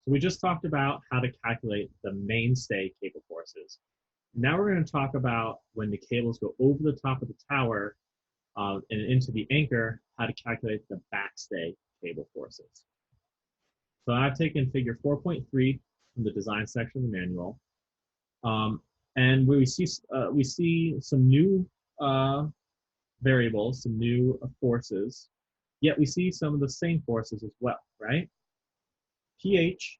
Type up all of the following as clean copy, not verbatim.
So we just talked about how to calculate the mainstay cable forces. Now we're going to talk about when the cables go over the top of the tower and into the anchor, how to calculate the backstay cable forces. So I've taken figure 4.3 from the design section of the manual. And we see some new variables, some new forces, yet we see some of the same forces as well, right? pH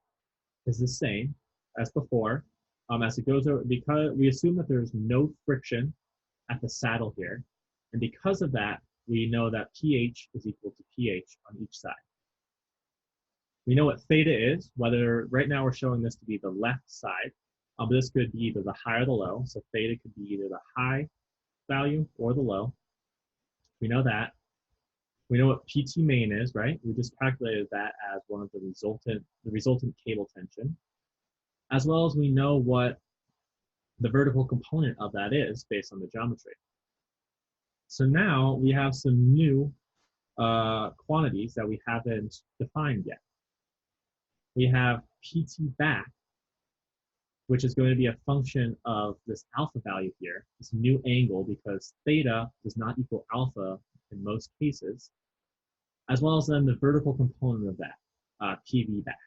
is the same as before, as it goes over, because we assume that there's no friction at the saddle here. And because of that, we know that pH is equal to pH on each side. We know what theta is, whether right now we're showing this to be the left side, but this could be either the high or the low. So theta could be either the high value or the low. We know that. We know what PT main is, right? We just calculated that as one of the resultant cable tension, as well as we know what the vertical component of that is based on the geometry. So now we have some new quantities that we haven't defined yet. We have PT back, which is going to be a function of this alpha value here, this new angle, because theta does not equal alpha in most cases, as well as then the vertical component of that, PV back.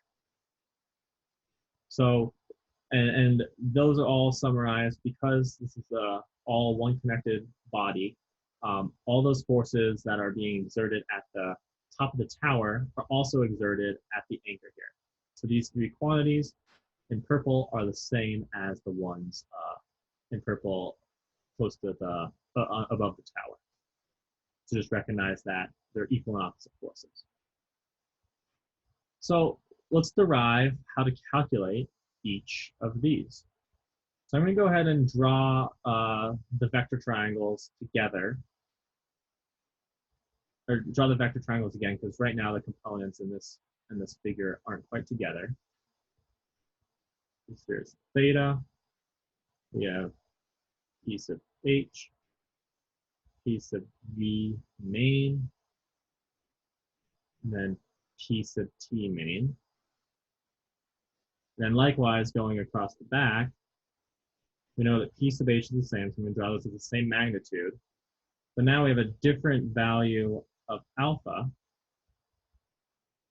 So, and those are all summarized because this is all one connected body. All those forces that are being exerted at the top of the tower are also exerted at the anchor here. So these three quantities in purple are the same as the ones in purple close to the above the tower. So just recognize that they're equal and opposite forces. So let's derive how to calculate each of these. So I'm going to go ahead and draw the vector triangles together, or draw the vector triangles again, because right now the components in this figure aren't quite together. There's theta, we have P sub H, P sub V main, and then P sub T main. Then likewise, going across the back, we know that P sub H is the same, so I'm going to draw those at the same magnitude. But now we have a different value of alpha.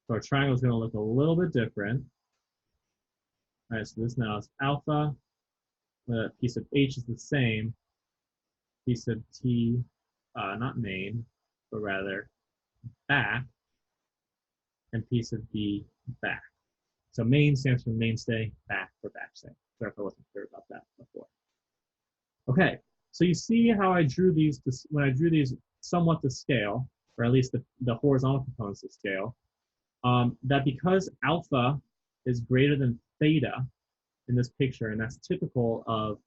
So our triangle is going to look a little bit different. All right, so this now is alpha. P sub H is the same. P sub T, not main, but rather back. And P sub B, back. So main stands for mainstay, back for backstay. Sorry if I wasn't clear about that before. Okay, so you see how I drew these, when I drew these somewhat to scale, or at least the horizontal components to scale, that because alpha is greater than theta in this picture, and that's typical of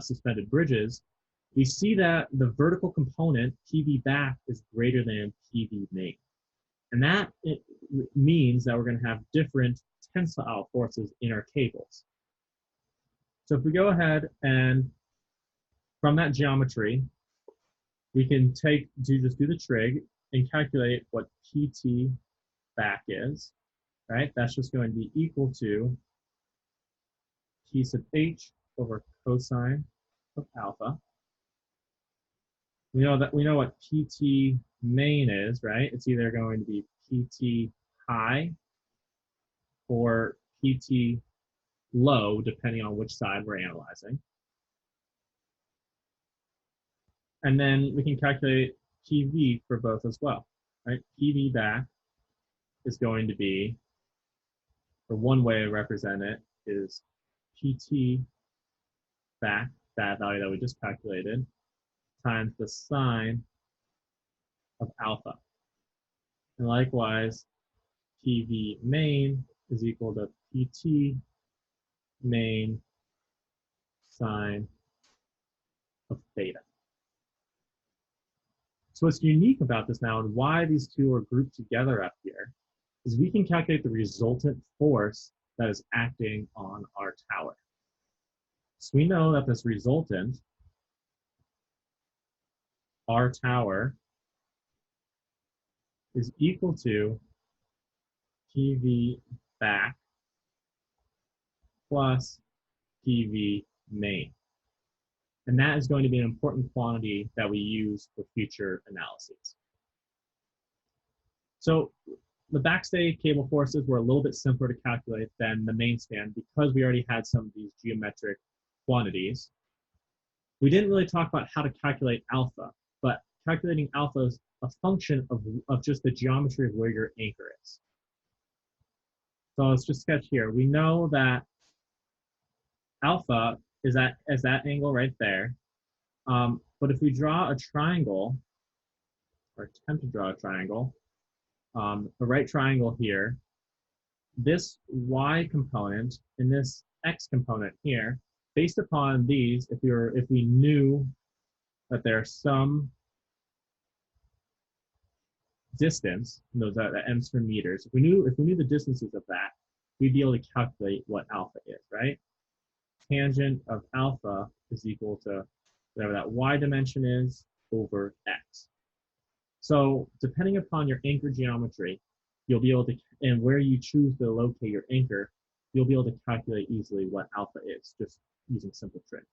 suspended bridges, we see that the vertical component, PV back, is greater than PV main. And that means that we're going to have different tensile forces in our cables. So if we go ahead and from that geometry, we can just do the trig and calculate what PT back is, right? That's just going to be equal to P sub H over cosine of alpha. We know what PT main is, right? It's either going to be PT high or PT low, depending on which side we're analyzing. And then we can calculate PV for both as well, right? PV back is going to be, or one way to represent it is PT back, that value that we just calculated, times the sine of alpha. And likewise, PV main is equal to PT main sine of theta. So what's unique about this now, and why these two are grouped together up here, is we can calculate the resultant force that is acting on our tower. So we know that this resultant, our tower, is equal to PV back plus PV main. And that is going to be an important quantity that we use for future analyses. So the backstay cable forces were a little bit simpler to calculate than the main span because we already had some of these geometric quantities. We didn't really talk about how to calculate alpha, but calculating alpha is a function of just the geometry of where your anchor is. So let's just sketch here. We know that alpha is that angle right there. But if we draw a triangle, or attempt to draw a triangle, a right triangle here, this y component and this x component here, based upon these, if we knew that there's some distance, those are the m's for meters, if we knew the distances of that, we'd be able to calculate what alpha is, right? Tangent of alpha is equal to whatever that y dimension is over x. So depending upon your anchor geometry, you'll be able to, and where you choose to locate your anchor, you'll be able to calculate easily what alpha is, just using simple trig.